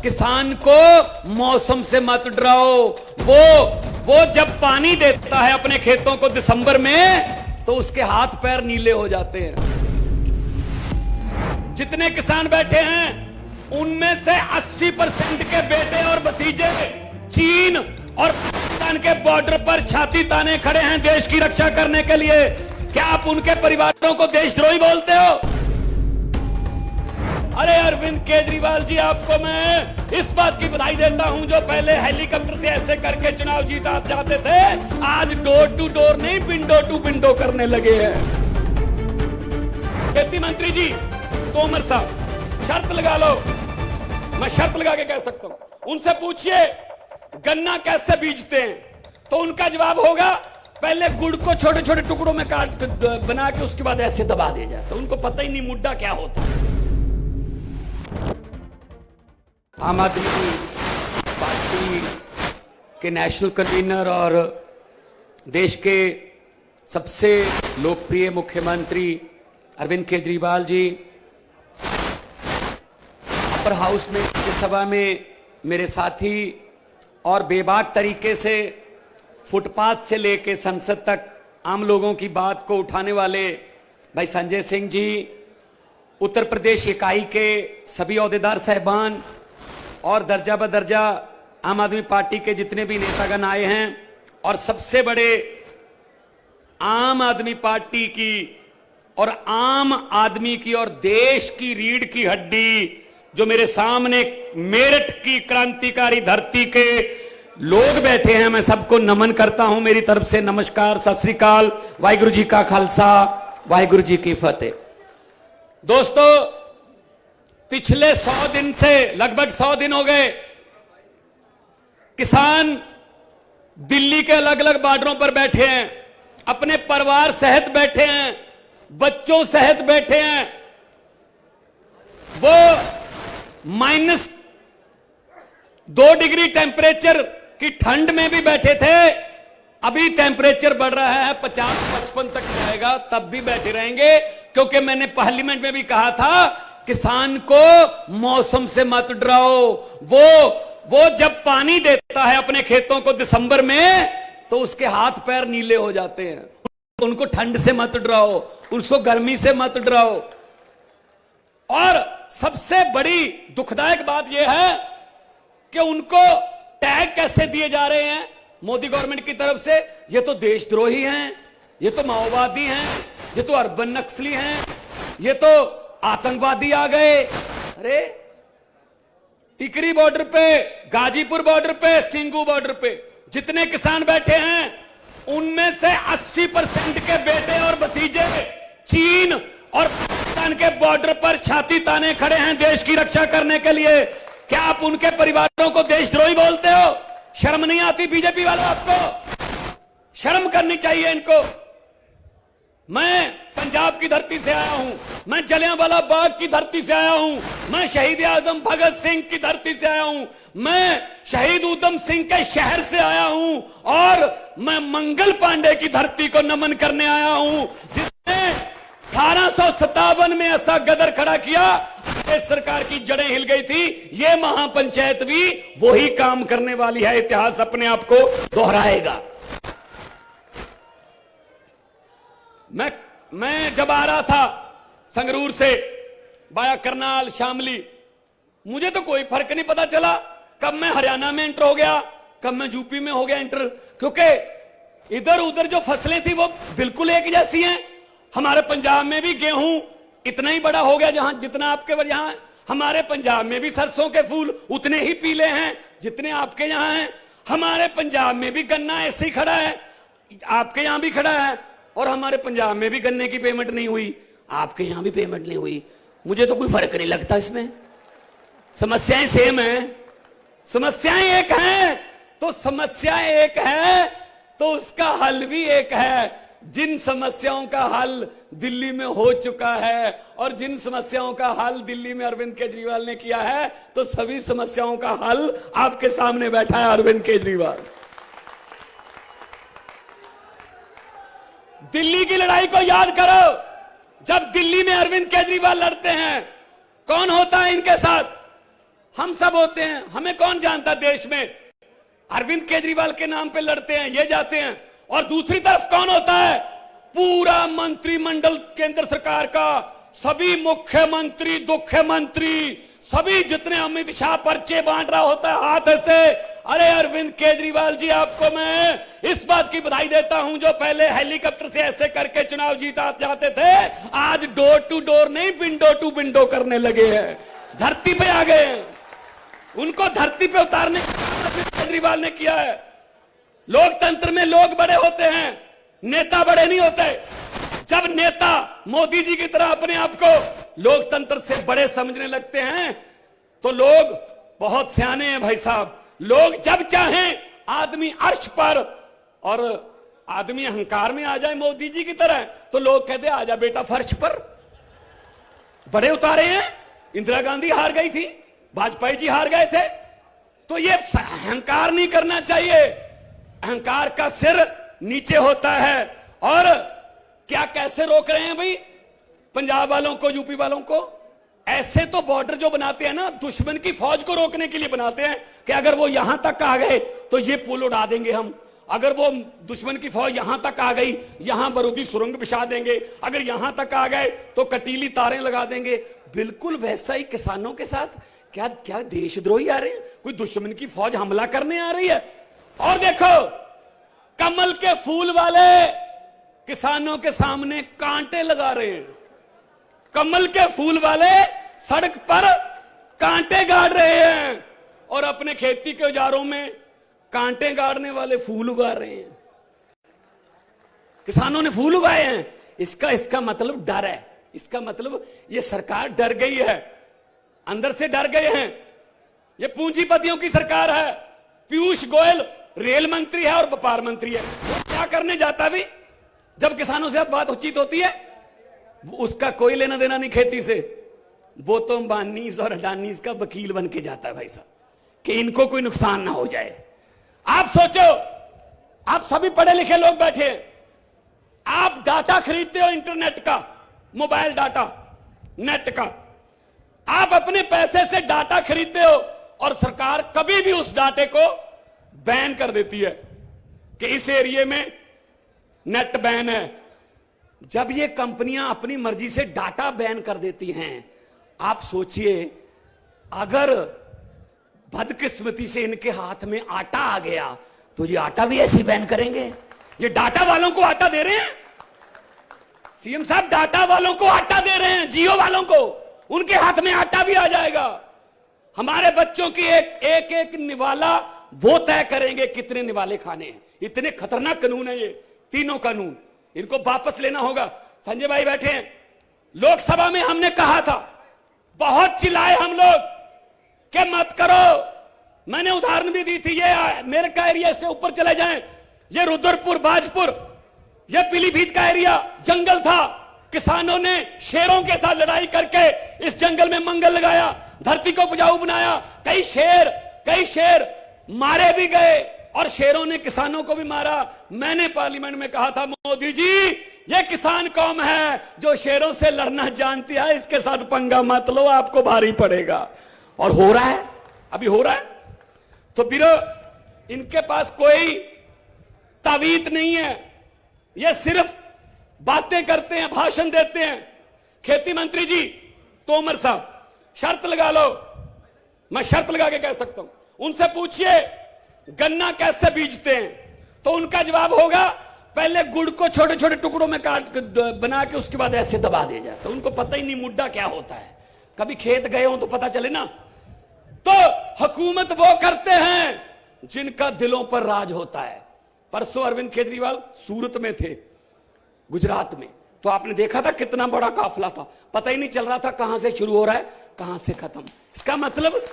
किसान को मौसम से मत डराओ। वो जब पानी देता है अपने खेतों को दिसंबर में तो उसके हाथ पैर नीले हो जाते हैं। जितने किसान बैठे हैं उनमें से 80% के बेटे और भतीजे चीन और पाकिस्तान के बॉर्डर पर छाती ताने खड़े हैं देश की रक्षा करने के लिए। क्या आप उनके परिवारों को देशद्रोही बोलते हो? अरे अरविंद केजरीवाल जी, आपको मैं इस बात की बधाई देता हूं, जो पहले हेलीकॉप्टर से ऐसे करके चुनाव जीता जाते थे, आज डोर टू डोर नहीं विंडो टू विंडो करने लगे हैं। खेती मंत्री जी तोमर साहब, शर्त लगा लो, मैं शर्त लगा के कह सकता हूं, उनसे पूछिए गन्ना कैसे बीजते हैं, तो उनका जवाब होगा पहले गुड़ को छोटे छोटे टुकड़ों में काट बना के उसके बाद ऐसे दबा दिया जाए। तो उनको पता ही नहीं मुद्दा क्या होता है। आम आदमी पार्टी के नेशनल कन्वीनर और देश के सबसे लोकप्रिय मुख्यमंत्री अरविंद केजरीवाल जी अपर हाउस में सभा में मेरे साथी और बेबाक तरीके से फुटपाथ से लेकर संसद तक आम लोगों की बात को उठाने वाले भाई संजय सिंह जी, उत्तर प्रदेश इकाई के सभी ओहदेदार साहिबान और दर्जा बदर्जा आम आदमी पार्टी के जितने भी नेतागण आए हैं, और सबसे बड़े आम आदमी पार्टी की और आम आदमी की और देश की रीढ़ की हड्डी जो मेरे सामने मेरठ की क्रांतिकारी धरती के लोग बैठे हैं, मैं सबको नमन करता हूं। मेरी तरफ से नमस्कार, सत श्री अकाल, वाहिगुरु जी का खालसा, वाहिगुरु जी की फतेह। दोस्तों, पिछले 100 दिन से लगभग 100 दिन हो गए, किसान दिल्ली के अलग अलग बॉर्डरों पर बैठे हैं, अपने परिवार सहित बैठे हैं, बच्चों सहित बैठे हैं। वो -2 डिग्री टेम्परेचर की ठंड में भी बैठे थे। अभी टेम्परेचर बढ़ रहा है, 50-55 तक जाएगा, तब भी बैठे रहेंगे, क्योंकि मैंने पार्लियामेंट में भी कहा था किसान को मौसम से मत डराओ। वो जब पानी देता है अपने खेतों को दिसंबर में तो उसके हाथ पैर नीले हो जाते हैं। उनको ठंड से मत डराओ, उसको गर्मी से मत डराओ। और सबसे बड़ी दुखदायक बात यह है कि उनको टैग कैसे दिए जा रहे हैं मोदी गवर्नमेंट की तरफ से। ये तो देशद्रोही हैं, ये तो माओवादी हैं, ये तो अर्बन नक्सली हैं, ये तो आतंकवादी आ गए। अरे टिकरी बॉर्डर पे, गाजीपुर बॉर्डर पे, सिंगू बॉर्डर पे जितने किसान बैठे हैं उनमें से 80% के बेटे और भतीजे चीन और पाकिस्तान के बॉर्डर पर छाती ताने खड़े हैं देश की रक्षा करने के लिए। क्या आप उनके परिवारों को देशद्रोही बोलते हो? शर्म नहीं आती बीजेपी वालों? आपको शर्म करनी चाहिए इनको। मैं पंजाब की धरती से आया हूं, मैं जलियांवाला बाग की धरती से आया हूं, मैं शहीद आजम भगत सिंह की धरती से आया हूं, मैं शहीद उधम सिंह के शहर से आया हूं, और मैं मंगल पांडे की धरती को नमन करने आया हूं, जिसने 1857 में ऐसा गदर खड़ा किया, इस सरकार की जड़ें हिल गई थी। ये महापंचायत भी वही काम करने वाली है, इतिहास अपने आप को दोहराएगा। मैं जब आ रहा था संगरूर से बाया करनाल शामली, मुझे तो कोई फर्क नहीं पता चला कब मैं हरियाणा में एंटर हो गया, कब मैं यूपी में हो गया एंटर, क्योंकि इधर उधर जो फसलें थी वो बिल्कुल एक जैसी हैं। हमारे पंजाब में भी गेहूं इतना ही बड़ा हो गया जहां जितना आपके यहां, हमारे पंजाब में भी सरसों के फूल उतने ही पीले हैं जितने आपके यहां हैं। हमारे पंजाब में भी गन्ना ऐसे ही खड़ा है, आपके यहां भी खड़ा है, और हमारे पंजाब में भी गन्ने की पेमेंट नहीं हुई, आपके यहां भी पेमेंट नहीं हुई। मुझे तो कोई फर्क नहीं लगता इसमें, समस्याएं सेम हैं, समस्याएं एक हैं, तो समस्याएं एक है तो उसका हल भी एक है। जिन समस्याओं का हल दिल्ली में हो चुका है और जिन समस्याओं का हल दिल्ली में अरविंद केजरीवाल ने किया है, तो सभी समस्याओं का हल आपके सामने बैठा है अरविंद केजरीवाल। दिल्ली की लड़ाई को याद करो, जब दिल्ली में अरविंद केजरीवाल लड़ते हैं कौन होता है इनके साथ? हम सब होते हैं, हमें कौन जानता देश में। अरविंद केजरीवाल के नाम पे लड़ते हैं, ये जाते हैं। और दूसरी तरफ कौन होता है? पूरा मंत्रिमंडल केंद्र सरकार का, सभी मुख्यमंत्री, दुख्यमंत्री, सभी जितने अमित शाह पर्चे बांट रहा होता है हाथ से। अरे अरविंद केजरीवाल जी, आपको मैं इस बात की बधाई देता हूं, जो पहले हेलीकॉप्टर से ऐसे करके चुनाव जीता जाते थे, आज डोर टू डोर नहीं, विंडो टू विंडो करने लगे हैं, धरती पे आ गए हैं। उनको धरती पे उतारने का काम अरविंद केजरीवाल ने किया है। लोकतंत्र में लोग बड़े होते हैं, नेता बड़े नहीं होते। जब नेता मोदी जी की तरह अपने आप को लोकतंत्र से बड़े समझने लगते हैं तो लोग बहुत सियाने हैं भाई साहब। लोग जब चाहें आदमी अर्श पर और आदमी अहंकार में आ जाए मोदी जी की तरह, तो लोग कहते आजा बेटा फर्श पर। बड़े उतारे हैं। इंदिरा गांधी हार गई थी, वाजपेयी जी हार गए थे। तो ये अहंकार नहीं करना चाहिए। अहंकार का सिर नीचे होता है। और क्या कैसे रोक रहे हैं भाई पंजाब वालों को, यूपी वालों को? ऐसे तो बॉर्डर जो बनाते हैं ना, दुश्मन की फौज को रोकने के लिए बनाते हैं कि अगर वो यहां तक आ गए तो ये पुल उड़ा देंगे हम। अगर वो दुश्मन की फौज यहां तक आ गई, यहां बारूदी सुरंग बिछा देंगे। अगर यहां तक आ गए तो कटीली तारें लगा देंगे। बिल्कुल वैसा ही किसानों के साथ। क्या क्या देशद्रोही आ रहे हैं? कोई दुश्मन की फौज हमला करने आ रही है। और देखो, कमल के फूल वाले किसानों के सामने कांटे लगा रहे हैं। कमल के फूल वाले सड़क पर कांटे गाड़ रहे हैं और अपने खेती के औजारों में कांटे गाड़ने वाले फूल उगा रहे हैं। किसानों ने फूल उगाए हैं। इसका मतलब डर है। इसका मतलब ये सरकार डर गई है, अंदर से डर गए हैं। ये पूंजीपतियों की सरकार है। पीयूष गोयल रेल मंत्री है और व्यापार मंत्री है। वो क्या करने जाता भी जब किसानों से बातचीत होती है? उसका कोई लेना देना नहीं खेती से। वो तो अंबानीज और अडानीज का वकील बन के जाता है भाई साहब, कि इनको कोई नुकसान ना हो जाए। आप सोचो, आप सभी पढ़े लिखे लोग बैठे हैं, आप डाटा खरीदते हो इंटरनेट का, मोबाइल डाटा, नेट का। आप अपने पैसे से डाटा खरीदते हो और सरकार कभी भी उस डाटे को बैन कर देती है कि इस एरिया में नेट बैन है। जब ये कंपनियां अपनी मर्जी से डाटा बैन कर देती हैं, आप सोचिए अगर बदकिस्मती से इनके हाथ में आटा आ गया तो ये आटा भी ऐसे बैन करेंगे। ये डाटा वालों को आटा दे रहे हैं। सीएम साहब डाटा वालों को आटा दे रहे हैं, जियो वालों को। उनके हाथ में आटा भी आ जाएगा। हमारे बच्चों की एक एक निवाला वो तय करेंगे कितने निवाले खाने हैं। इतने खतरनाक कानून है ये तीनों कानून। इनको वापस लेना होगा। संजय भाई बैठे हैं। लोकसभा में हमने कहा था, बहुत चिल्लाए हम लोग कि मत करो। मैंने उदाहरण भी दी थी, ये मेरे का एरिया से ऊपर चले जाएं, ये रुद्रपुर, बाजपुर, ये पीलीभीत का एरिया जंगल था। किसानों ने शेरों के साथ लड़ाई करके इस जंगल में मंगल लगाया, धरती को उपजाऊ बनाया। कई शेर मारे भी गए और शेरों ने किसानों को भी मारा। मैंने पार्लियामेंट में कहा था, मोदी जी ये किसान कौम है जो शेरों से लड़ना जानती है, इसके साथ पंगा मत लो, आपको भारी पड़ेगा। और हो रहा है, अभी हो रहा है। तो फिर इनके पास कोई तावीज नहीं है, ये सिर्फ बातें करते हैं, भाषण देते हैं। खेती मंत्री जी तोमर साहब, शर्त लगा लो, मैं शर्त लगा के कह सकता हूं, उनसे पूछिए गन्ना कैसे बीजते हैं, तो उनका जवाब होगा पहले गुड़ को छोटे छोटे टुकड़ों में काट बना के उसके बाद ऐसे दबा दिया जाता। उनको पता ही नहीं मुड्डा क्या होता है। कभी खेत गए हो तो पता चले ना। तो हुकूमत वो करते हैं जिनका दिलों पर राज होता है। परसों अरविंद केजरीवाल सूरत में थे, गुजरात में, तो आपने देखा था कितना बड़ा काफिला था। पता ही नहीं चल रहा था कहां से शुरू हो रहा है कहां से खत्म। इसका मतलब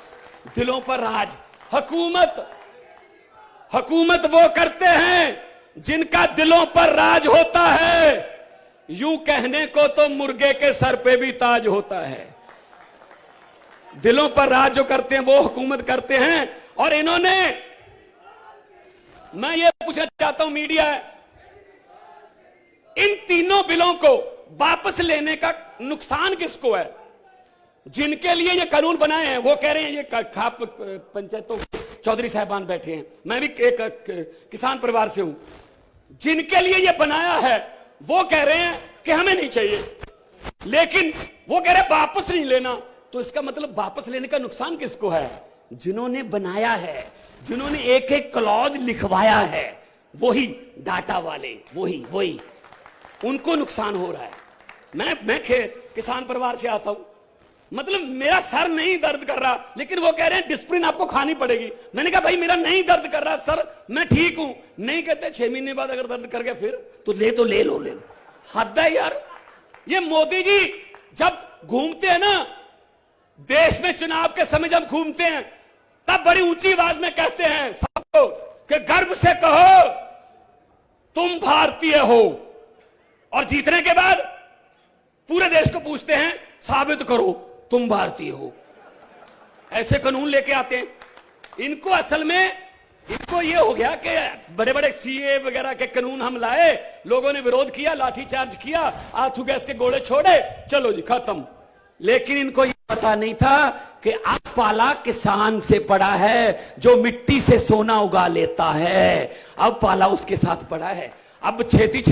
दिलों पर राज। हुकूमत वो करते हैं जिनका दिलों पर राज होता है। यूं कहने को तो मुर्गे के सर पे भी ताज होता है। दिलों पर राज जो करते हैं वो हुकूमत करते हैं। और इन्होंने, मैं ये पूछना चाहता हूं मीडिया है, इन तीनों बिलों को वापस लेने का नुकसान किसको है? जिनके लिए ये कानून बनाए हैं वो कह रहे हैं, ये खाप पंचायतों चौधरी साहबान बैठे हैं, मैं भी एक किसान परिवार से हूं, जिनके लिए ये बनाया है वो कह रहे हैं कि हमें नहीं चाहिए, लेकिन वो कह रहे हैं वापस नहीं लेना। तो इसका मतलब वापस लेने का नुकसान किसको है? जिन्होंने बनाया है, जिन्होंने एक एक क्लॉज लिखवाया है, वही डाटा वाले, वही उनको नुकसान हो रहा है। मैं किसान परिवार से आता हूं, मतलब मेरा सर नहीं दर्द कर रहा, लेकिन वो कह रहे हैं डिस्प्रिन आपको खानी पड़ेगी। मैंने कहा भाई मेरा नहीं दर्द कर रहा सर, मैं ठीक हूं। नहीं कहते 6 महीने बाद अगर दर्द कर गया फिर तो ले लो। हद है यार। ये मोदी जी जब घूमते हैं ना देश में, चुनाव के समय जब घूमते हैं, तब बड़ी ऊंची आवाज में कहते हैं सबको कि गर्व से कहो तुम भारतीय हो, और जीतने के बाद पूरे देश को पूछते हैं साबित करो तुम भारतीय हो। ऐसे कानून लेके आते हैं। इनको असल में इनको ये हो गया कि बड़े बड़े सीए वगैरह के कानून हम लाए, लोगों ने विरोध किया, लाठीचार्ज किया, आंसू गैस के गोले छोड़े, चलो जी खत्म। लेकिन इनको ये पता नहीं था कि अब पाला किसान से पड़ा है जो मिट्टी से सोना उगा लेता है। अब पाला उसके साथ पड़ा है। अब छेती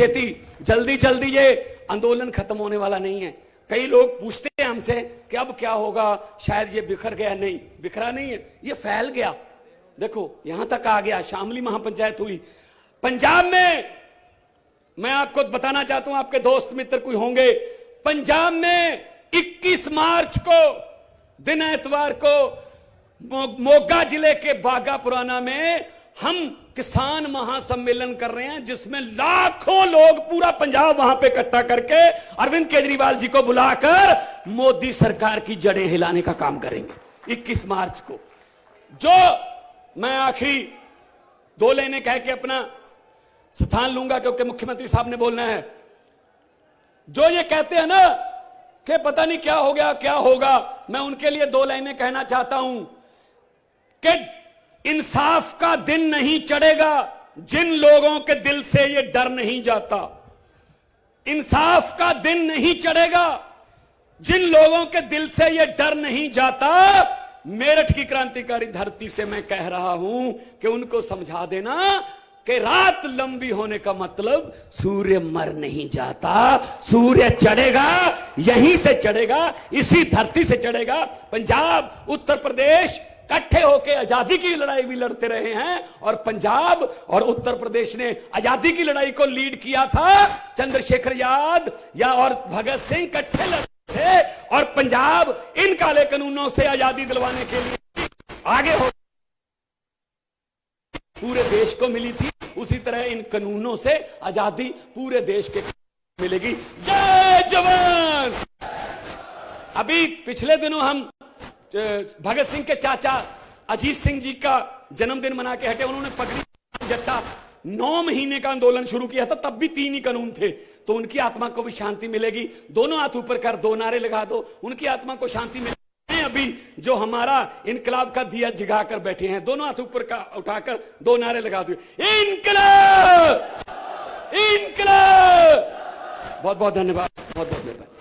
जल्दी ये आंदोलन खत्म होने वाला नहीं है। कई लोग पूछते हैं हमसे कि अब क्या होगा, शायद ये बिखर गया। नहीं, बिखरा नहीं है, ये फैल गया। देखो यहां तक आ गया, शामली महापंचायत हुई पंजाब में। मैं आपको बताना चाहता हूं, आपके दोस्त मित्र कोई होंगे, पंजाब में 21 मार्च को दिन एतवार को मोगा जिले के बागा पुराना में हम किसान महासम्मेलन कर रहे हैं, जिसमें लाखों लोग, पूरा पंजाब वहां पे इकट्ठा करके अरविंद केजरीवाल जी को बुलाकर मोदी सरकार की जड़ें हिलाने का काम करेंगे 21 मार्च को। जो मैं आखिरी 2 लाइनें कह के अपना स्थान लूंगा, क्योंकि मुख्यमंत्री साहब ने बोलना है। जो ये कहते हैं ना कि पता नहीं क्या हो गया क्या होगा, मैं उनके लिए 2 लाइनें कहना चाहता हूं कि इंसाफ का दिन नहीं चढ़ेगा जिन लोगों के दिल से ये डर नहीं जाता। इंसाफ का दिन नहीं चढ़ेगा जिन लोगों के दिल से ये डर नहीं जाता। मेरठ की क्रांतिकारी धरती से मैं कह रहा हूं कि उनको समझा देना कि रात लंबी होने का मतलब सूर्य मर नहीं जाता, सूर्य चढ़ेगा, यहीं से चढ़ेगा, इसी धरती से चढ़ेगा। पंजाब, उत्तर प्रदेश इकट्ठे होकर आजादी की लड़ाई भी लड़ते रहे हैं, और पंजाब और उत्तर प्रदेश ने आजादी की लड़ाई को लीड किया था। चंद्रशेखर आजाद या और भगत सिंह इकट्ठे लड़ते थे, और पंजाब इन काले कानूनों से आजादी दिलवाने के लिए आगे हो, पूरे देश को मिली थी। उसी तरह इन कानूनों से आजादी पूरे देश के मिलेगी। जय जवान। अभी पिछले दिनों हम भगत सिंह के चाचा अजीत सिंह जी का जन्मदिन मना के हटे। उन्होंने पगड़ी जट्टा 9 महीने का आंदोलन शुरू किया था, तब भी 3 ही कानून थे। तो उनकी आत्मा को भी शांति मिलेगी। दोनों हाथ ऊपर कर 2 नारे लगा दो, उनकी आत्मा को शांति मिलेगी। अभी जो हमारा इनकलाब का दिया जगा कर बैठे हैं, दोनों हाथ ऊपर का उठाकर 2 नारे लगा दो, इनकलाब, इनकलाब। बहुत बहुत धन्यवाद, बहुत बहुत धन्यवाद।